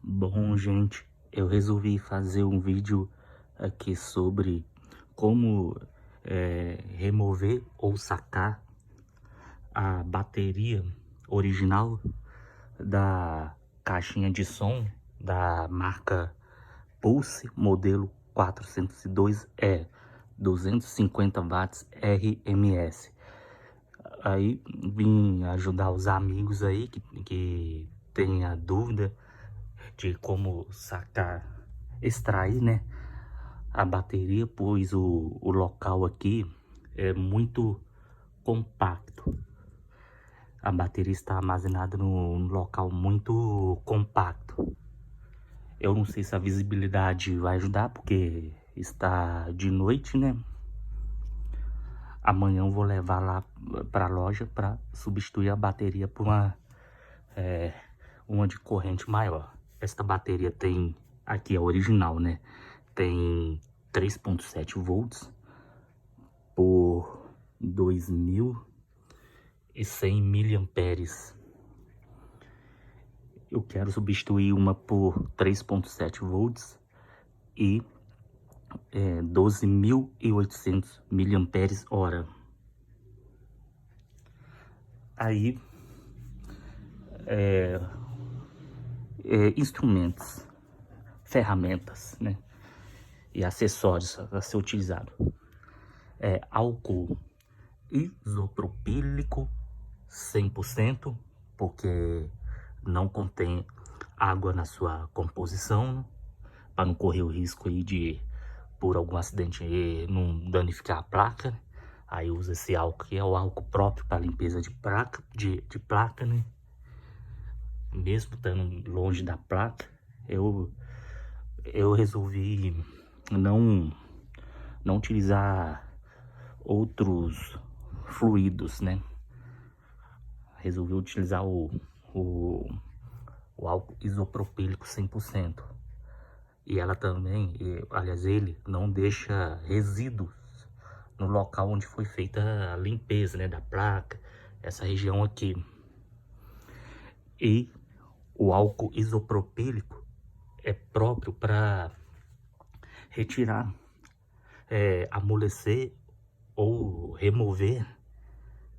Bom, gente, eu resolvi fazer um vídeo aqui sobre como remover ou sacar a bateria original da caixinha de som da marca Pulse modelo 402E 250 watts RMS. Aí vim ajudar os amigos aí que tem a dúvida de como sacar, extrair, né, a bateria, pois o local aqui é muito compacto. A bateria está armazenada num local muito compacto. Eu não sei se a visibilidade vai ajudar, porque está de noite, né? Amanhã eu vou levar lá para a loja para substituir a bateria por uma de corrente maior. Esta bateria tem, aqui é original, né? Tem 3,7 volts por 2.100 miliamperes. Eu quero substituir uma por 3,7 volts e 12.800 miliamperes hora. Aí, instrumentos, ferramentas, né? E acessórios a ser utilizado. Álcool isopropílico 100%, porque não contém água na sua composição, para não correr o risco aí de, por algum acidente, não danificar a placa. Aí usa esse álcool, que é o álcool próprio para limpeza de placa, de placa, né? Mesmo estando longe da placa, eu resolvi não utilizar outros fluidos, né? Resolvi utilizar o álcool isopropílico 100%. E ela também, aliás, ele não deixa resíduos no local onde foi feita a limpeza, né, da placa, essa região aqui. E o álcool isopropílico é próprio para retirar, amolecer ou remover,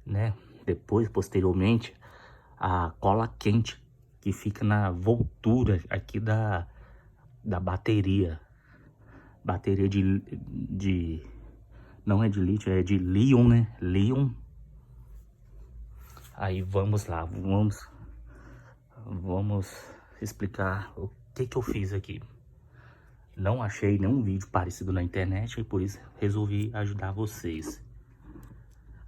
né, depois, posteriormente, a cola quente que fica na voltura aqui da bateria. Bateria de não é de lítio, é de líon, né? Líon. Aí vamos lá, vamos explicar o que eu fiz aqui. Não achei nenhum vídeo parecido na internet e por isso resolvi ajudar vocês.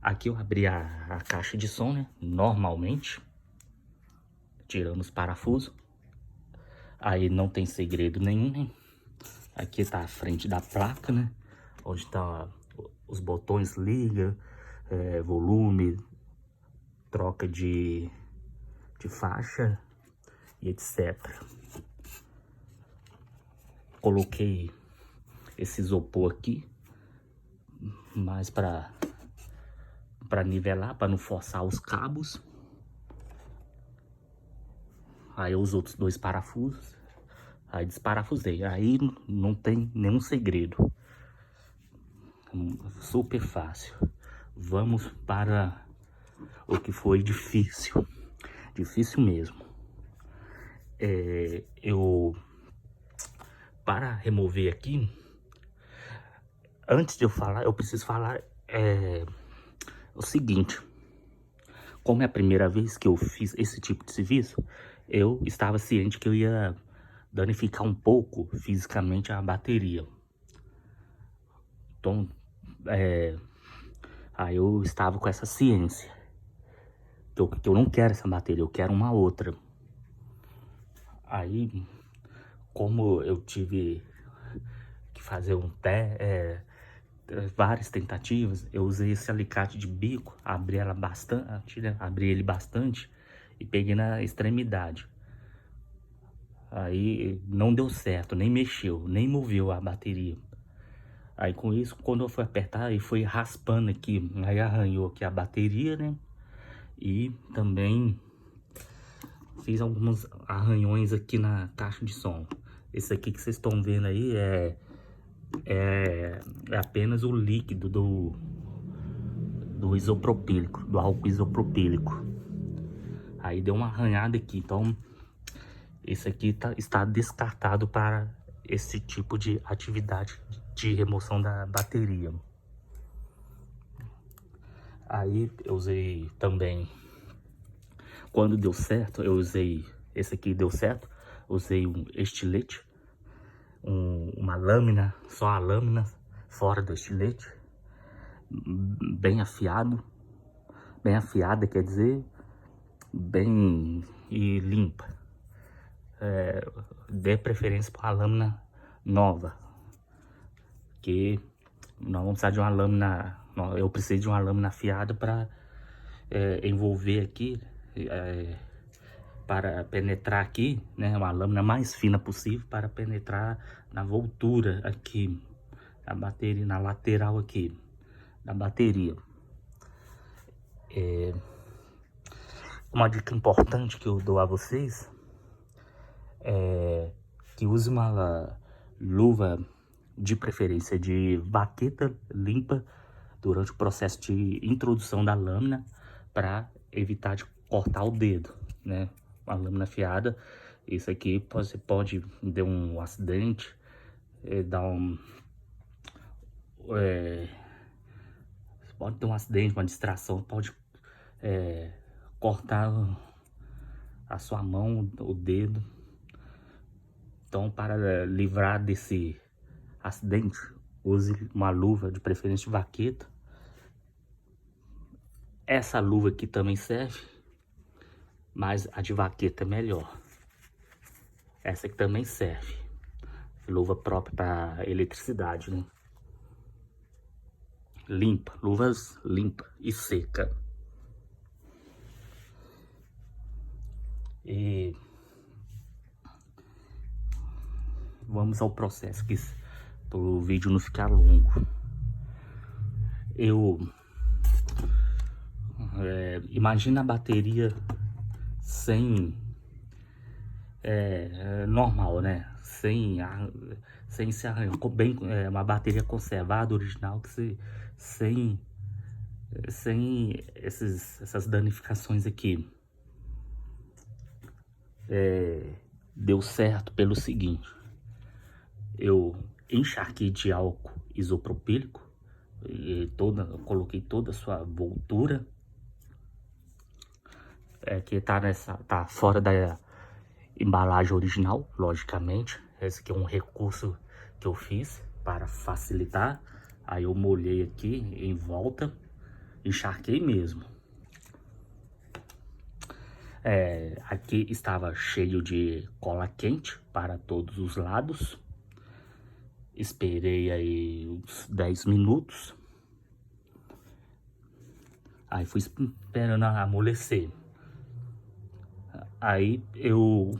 Aqui eu abri a caixa de som, né? Normalmente, tirando os parafusos. Aí não tem segredo nenhum, né? Aqui tá a frente da placa, né? Onde tá os botões liga, volume, troca de faixa e etc. Coloquei esse isopor aqui, mais para nivelar, para não forçar os cabos. Aí os outros dois parafusos, aí desparafusei. Aí não tem nenhum segredo, super fácil. Vamos para o que foi difícil, difícil mesmo. Para remover aqui, antes de eu falar, eu preciso falar o seguinte. Como é a primeira vez que eu fiz esse tipo de serviço, eu estava ciente que eu ia danificar um pouco fisicamente a bateria. Então, aí eu estava com essa ciência. Que eu não quero essa bateria, eu quero uma outra. Aí, como eu tive que fazer várias tentativas, eu usei esse alicate de bico, abri ele bastante e peguei na extremidade. Aí não deu certo, nem mexeu, nem moveu a bateria. Aí com isso, quando eu fui apertar, aí foi raspando aqui, aí arranhou aqui a bateria, né? E também fiz alguns arranhões aqui na caixa de som. Esse aqui que vocês estão vendo aí é apenas o líquido do isopropílico, do álcool isopropílico. Aí deu uma arranhada aqui, então esse aqui está descartado para esse tipo de atividade de remoção da bateria. Aí eu usei também, quando deu certo, eu usei, esse aqui deu certo, usei um estilete, uma lâmina, só a lâmina, fora do estilete, bem afiada, quer dizer, bem e limpa. Dê preferência para a lâmina nova, que nós vamos precisar de uma lâmina, eu preciso de uma lâmina afiada para envolver aqui, para penetrar aqui, né, uma lâmina mais fina possível para penetrar na voltura aqui, na bateria, na lateral aqui da bateria. Uma dica importante que eu dou a vocês é que use uma luva de preferência de vaqueta limpa durante o processo de introdução da lâmina, para evitar de cortar o dedo, né? Uma lâmina afiada, isso aqui você pode dar um acidente, pode ter um acidente, uma distração, pode cortar a sua mão, o dedo. Então, para livrar desse acidente, use uma luva de preferência de vaqueta. Essa luva aqui também serve, mas a de vaqueta é melhor. Essa aqui também serve. Luva própria para eletricidade, né? Limpa, luvas limpa e seca. E vamos ao processo, que para o vídeo não ficar longo. Imagina a bateria sem normal, né? Sem se arranhar, bem, uma bateria conservada, original, que sem essas danificações aqui. Deu certo pelo seguinte: eu encharquei de álcool isopropílico, coloquei toda a sua voltura, que tá fora da embalagem original, logicamente. Esse aqui é um recurso que eu fiz para facilitar. Aí eu molhei aqui em volta, encharquei mesmo. Aqui estava cheio de cola quente para todos os lados. Esperei aí uns 10 minutos. Aí fui esperando amolecer. Aí eu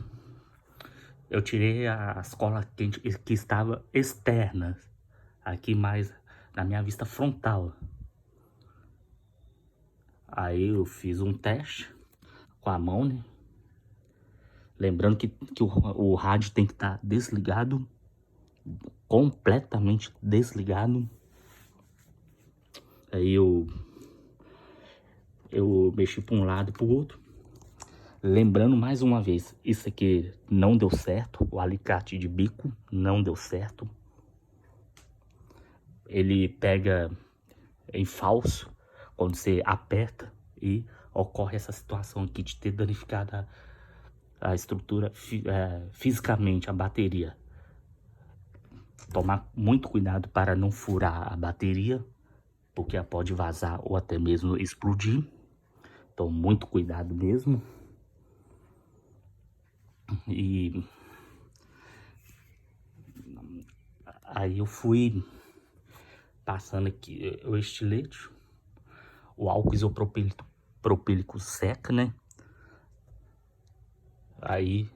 tirei as colas quentes que estavam externas, aqui mais na minha vista frontal. Aí eu fiz um teste com a mão, né? Lembrando que o rádio tem que estar desligado, completamente desligado. Aí eu mexi para um lado e para o outro. Lembrando mais uma vez, isso aqui não deu certo, o alicate de bico não deu certo. Ele pega em falso quando você aperta, e ocorre essa situação aqui de ter danificado a estrutura, fisicamente, a bateria. Tomar muito cuidado para não furar a bateria, porque ela pode vazar ou até mesmo explodir. Então, muito cuidado mesmo. E aí eu fui passando aqui o estilete, o álcool isopropílico seca, né? Aí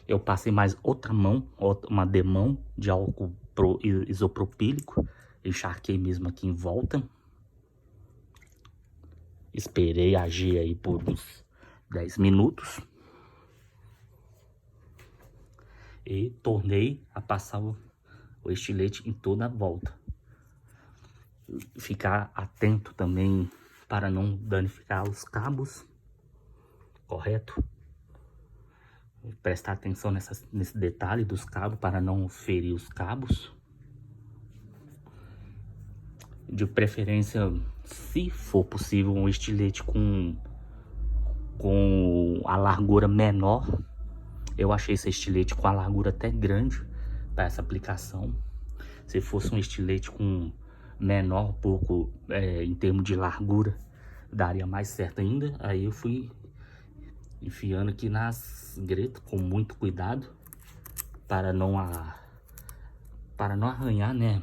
eu passei mais outra mão, uma demão de álcool isopropílico, encharquei mesmo aqui em volta. Esperei agir aí por uns 10 minutos. E tornei a passar o estilete em toda a volta. Ficar atento também para não danificar os cabos, correto? Prestar atenção nesse detalhe dos cabos para não ferir os cabos. De preferência, se for possível, um estilete com a largura menor. Eu achei esse estilete com a largura até grande para essa aplicação. Se fosse um estilete com menor um pouco em termos de largura, daria mais certo ainda. Aí eu fui enfiando aqui nas gretas com muito cuidado para não arranhar, né,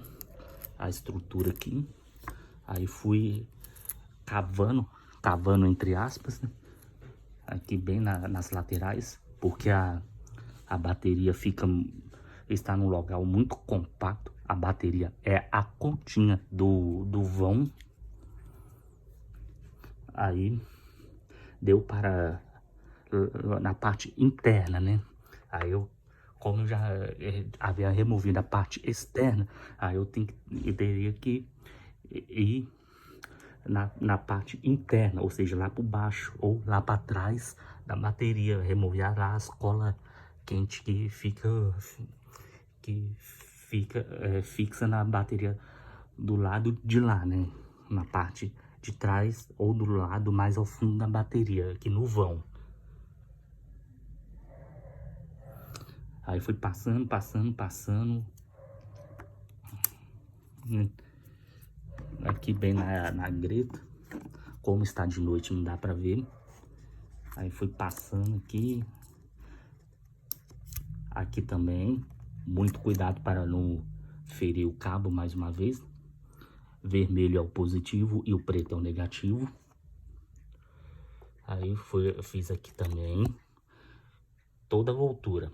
a estrutura aqui. Aí fui cavando entre aspas, né, aqui bem nas laterais, porque a bateria está num local muito compacto. A bateria é a continha do vão. Aí deu para na parte interna, né? Aí como eu já havia removido a parte externa, aí eu teria que ir na parte interna, ou seja, lá por baixo ou lá para trás da bateria, remover as cola quente que fica fixa na bateria do lado de lá, né? Na parte de trás ou do lado mais ao fundo da bateria, aqui no vão. Aí fui passando. Aqui bem na greta. Como está de noite não dá pra ver. Aí fui passando aqui. Aqui também. Muito cuidado para não ferir o cabo mais uma vez. Vermelho é o positivo e o preto é o negativo. Aí eu fiz aqui também. Toda a voltura.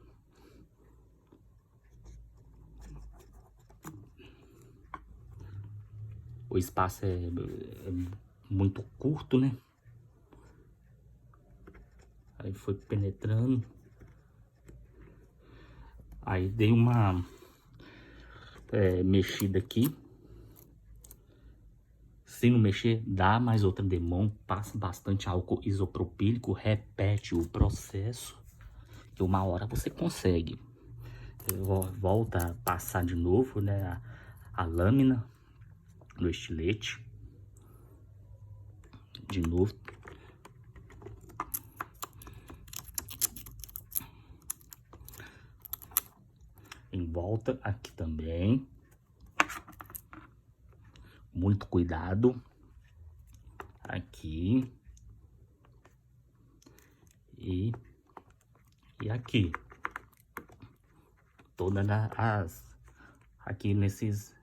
O espaço é muito curto, né? Aí foi penetrando. Aí dei uma mexida aqui. Se não mexer, dá mais outra demão. Passa bastante álcool isopropílico. Repete o processo. Que uma hora você consegue. Volta a passar de novo, né? A lâmina do estilete. De novo. Em volta aqui também. Muito cuidado. Aqui. E aqui. Todas aqui nesses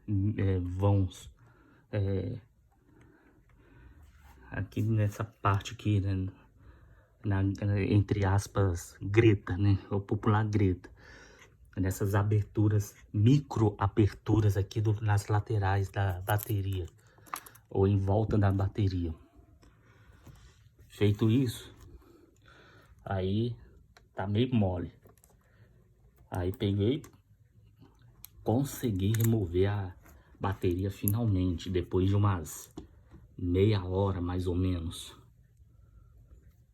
vãos. Aqui nessa parte aqui, né? Entre aspas, greta, né? O popular greta. Nessas aberturas, micro aberturas aqui nas laterais da bateria. Ou em volta da bateria. Feito isso, aí tá meio mole. Aí peguei, consegui remover a bateria finalmente, depois de umas meia hora mais ou menos.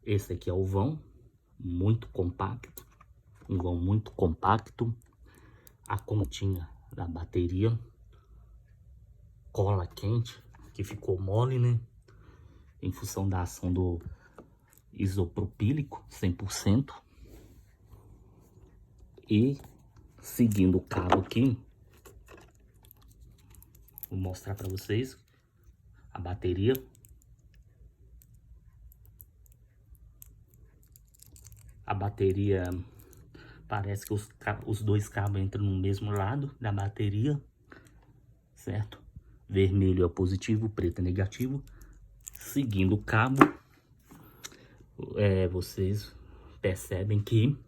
Esse aqui é o vão, muito compacto, um vão muito compacto. A continha da bateria, cola quente, que ficou mole, né? Em função da ação do isopropílico, 100%. E seguindo o cabo aqui, vou mostrar para vocês a bateria. A bateria, parece que os dois cabos entram no mesmo lado da bateria, certo? Vermelho é o positivo, preto é negativo. Seguindo o cabo, vocês percebem que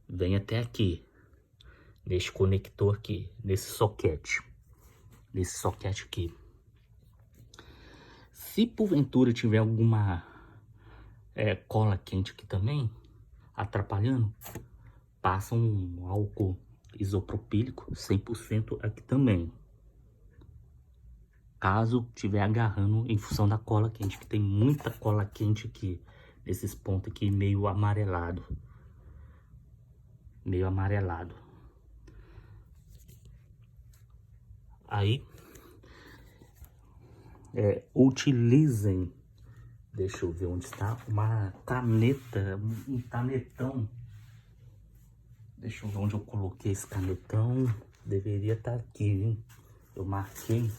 vem até aqui, neste conector aqui, nesse soquete aqui. Se porventura tiver alguma cola quente aqui também, atrapalhando, passa um álcool isopropílico 100% aqui também. Caso estiver agarrando em função da cola quente, que tem muita cola quente aqui, nesses pontos aqui meio amarelado. Meio amarelado. Aí, utilizem, deixa eu ver onde está, uma caneta, um canetão. Deixa eu ver onde eu coloquei esse canetão. Deveria estar aqui, viu? Eu marquei.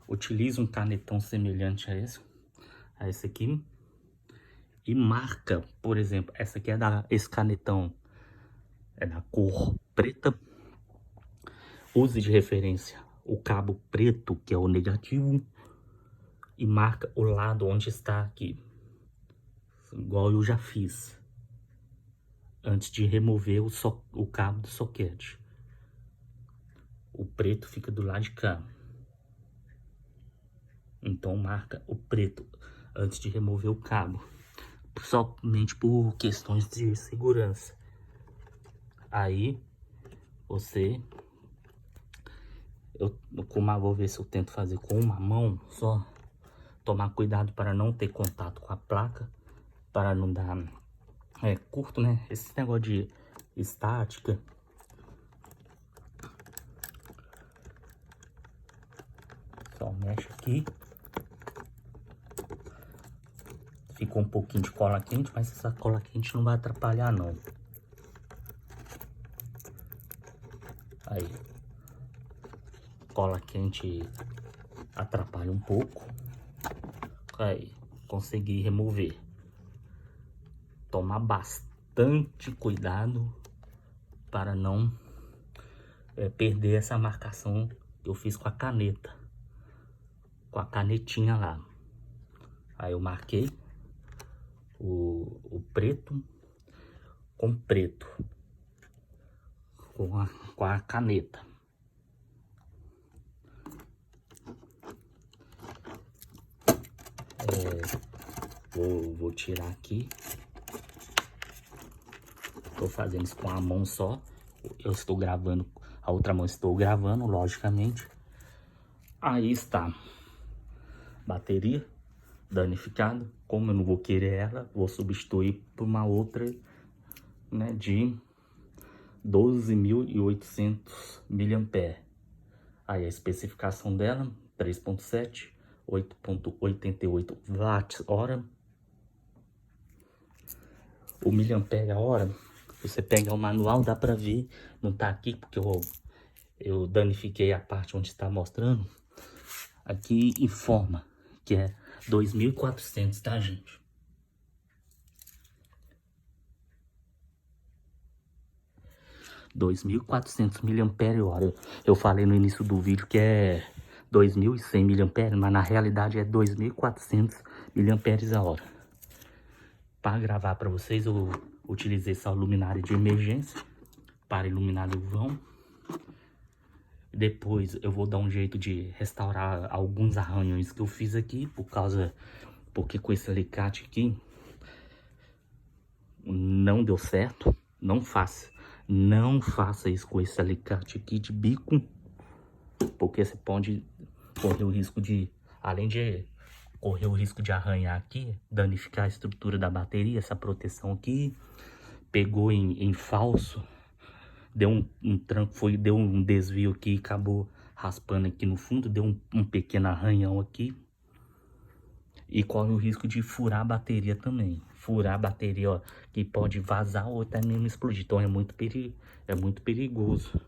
Utilize um canetão semelhante a esse aqui. E marca, por exemplo, essa aqui esse canetão é da cor preta. Use de referência o cabo preto, que é o negativo, e marca o lado onde está aqui, igual eu já fiz, antes de remover o cabo do soquete. O preto fica do lado de cá. Então marca o preto antes de remover o cabo, somente por questões de segurança. Aí você, vou ver se eu tento fazer com uma mão só. Tomar cuidado para não ter contato com a placa, para não dar curto, né? Esse negócio de estática. Só mexe aqui. Ficou um pouquinho de cola quente, mas essa cola quente não vai atrapalhar não. Aí, cola quente atrapalha um pouco. Aí, consegui remover. Tomar bastante cuidado para não perder essa marcação que eu fiz com a caneta. Com a canetinha lá. Aí eu marquei o preto com preto. Com a caneta. Vou tirar aqui. Tô fazendo isso com a mão só. Eu estou gravando, a outra mão estou gravando, logicamente. Aí está. Bateria danificada. Como eu não vou querer ela, vou substituir por uma outra, né, de 12.800 mAh. Aí a especificação dela, 3.7, 8.88 Wh. O miliampere-hora, você pega o manual, dá pra ver, não tá aqui porque eu danifiquei a parte onde está mostrando. Aqui informa que é 2.400, tá, gente? mAh. Eu falei no início do vídeo que é 2.100 mAh, mas na realidade é 2.400 mAh. Para gravar para vocês, eu utilizei essa luminária de emergência para iluminar o vão. Depois eu vou dar um jeito de restaurar alguns arranhões que eu fiz aqui, porque com esse alicate aqui não deu certo. Não faça isso com esse alicate aqui de bico, porque você pode correr o risco de, além de correr o risco de arranhar aqui, danificar a estrutura da bateria. Essa proteção aqui pegou em falso, deu um tranco, deu um desvio aqui, acabou raspando aqui no fundo, deu um pequeno arranhão aqui. E corre o risco de furar a bateria também. Furar a bateria, ó, que pode vazar ou até mesmo explodir. Então é muito perigoso.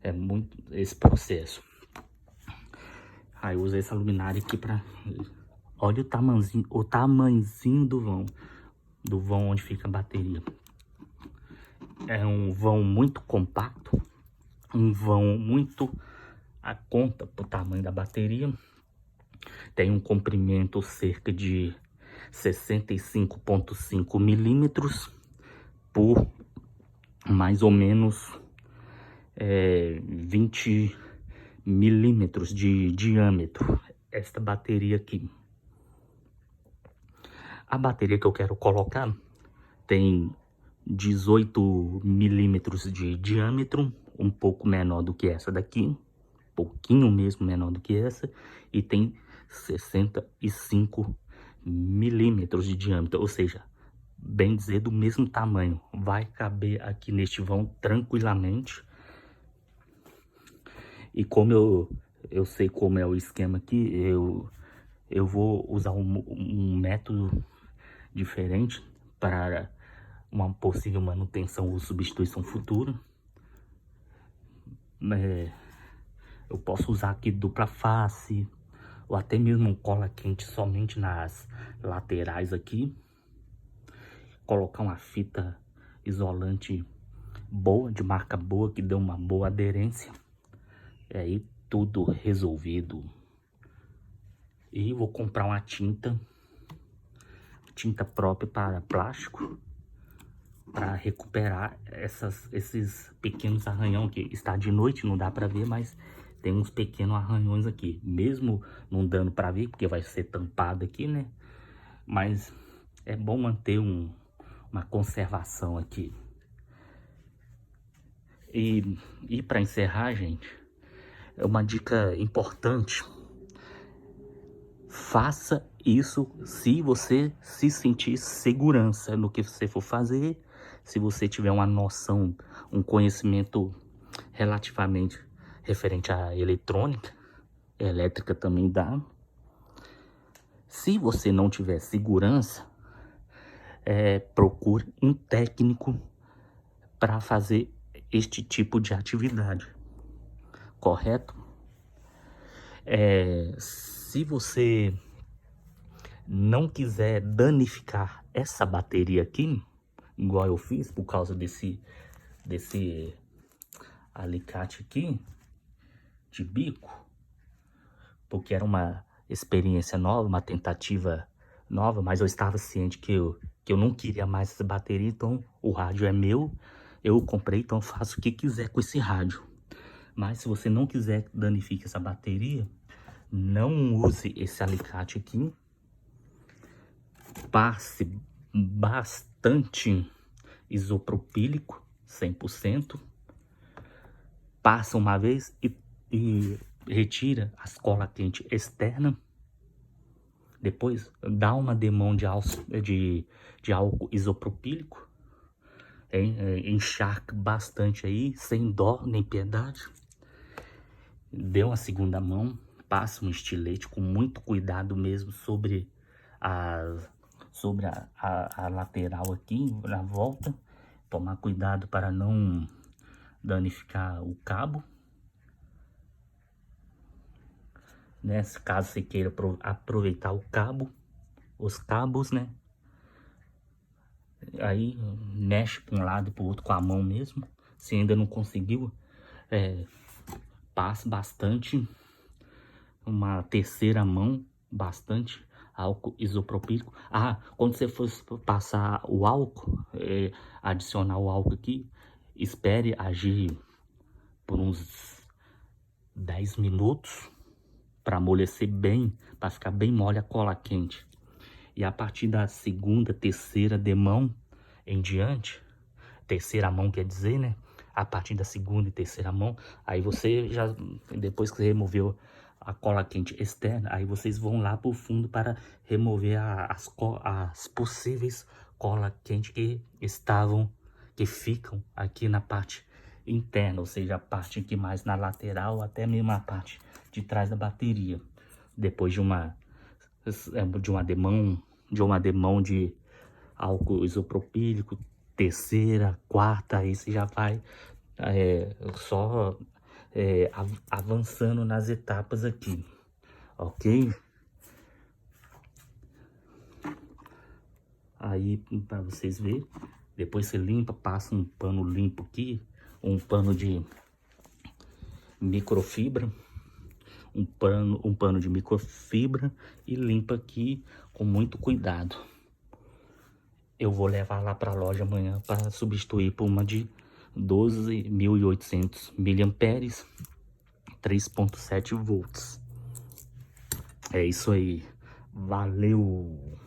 É muito esse processo. Aí eu usei essa luminária aqui pra... Olha o tamanhozinho do vão onde fica a bateria. É um vão muito compacto. Um vão muito a conta pro tamanho da bateria. Tem um comprimento cerca de 65,5 milímetros por mais ou menos 20 milímetros de diâmetro. Esta bateria aqui. A bateria que eu quero colocar tem 18 milímetros de diâmetro, um pouco menor do que essa daqui, pouquinho mesmo menor do que essa, e tem 65 milímetros de diâmetro, ou seja, bem dizer, do mesmo tamanho. Vai caber aqui neste vão tranquilamente. E como eu sei como é o esquema aqui, eu vou usar um método diferente para uma possível manutenção ou substituição futura. Eu posso usar aqui dupla face, ou até mesmo um cola quente somente nas laterais aqui. Colocar uma fita isolante boa, de marca boa, que dê uma boa aderência. E aí tudo resolvido. E vou comprar uma tinta própria para plástico, para recuperar esses pequenos arranhão que está de noite, não dá para ver, mas tem uns pequenos arranhões aqui, mesmo não dando para ver, porque vai ser tampado aqui, né? Mas é bom manter uma conservação aqui. E para encerrar, gente, é uma dica importante. Faça isso se você se sentir segurança no que você for fazer, se você tiver uma noção, um conhecimento relativamente referente à eletrônica, elétrica também dá. Se você não tiver segurança, procure um técnico para fazer este tipo de atividade, correto? Se você não quiser danificar essa bateria aqui, igual eu fiz por causa desse alicate aqui de bico, porque era uma experiência nova, uma tentativa nova, mas eu estava ciente que eu não queria mais essa bateria, então o rádio é meu, eu comprei, então eu faço o que quiser com esse rádio. Mas se você não quiser que danifique essa bateria, não use esse alicate aqui. Passe bastante isopropílico, 100%. Passa uma vez e retira as cola quente externa. Depois dá uma demão de álcool isopropílico. Encharque bastante aí, sem dó nem piedade. Dê uma segunda mão, passa um estilete com muito cuidado mesmo sobre a lateral aqui, na volta. Tomar cuidado para não danificar o cabo. Nesse caso, você queira aproveitar o cabo, os cabos, né? Aí mexe para um lado e para o outro com a mão mesmo. Se ainda não conseguiu, passe bastante, uma terceira mão, bastante álcool isopropílico. Quando você for passar o álcool, adicionar o álcool aqui, espere agir por uns 10 minutos para amolecer bem, para ficar bem mole a cola quente. E a partir da segunda, terceira demão em diante, terceira mão quer dizer, né? A partir da segunda e terceira mão, aí você já, depois que você removeu a cola quente externa, aí vocês vão lá pro fundo para remover as possíveis cola quente que ficam aqui na parte interna, ou seja, a parte aqui mais na lateral, até mesmo a parte de trás da bateria. Depois de uma demão de álcool isopropílico, terceira, quarta, aí você já vai avançando nas etapas aqui, ok? Aí, para vocês verem, depois você limpa, passa um pano limpo aqui, um pano de microfibra, um pano de microfibra e limpa aqui com muito cuidado. Eu vou levar lá para a loja amanhã para substituir por uma de 12.800 miliamperes, 3.7 volts. É isso aí. Valeu!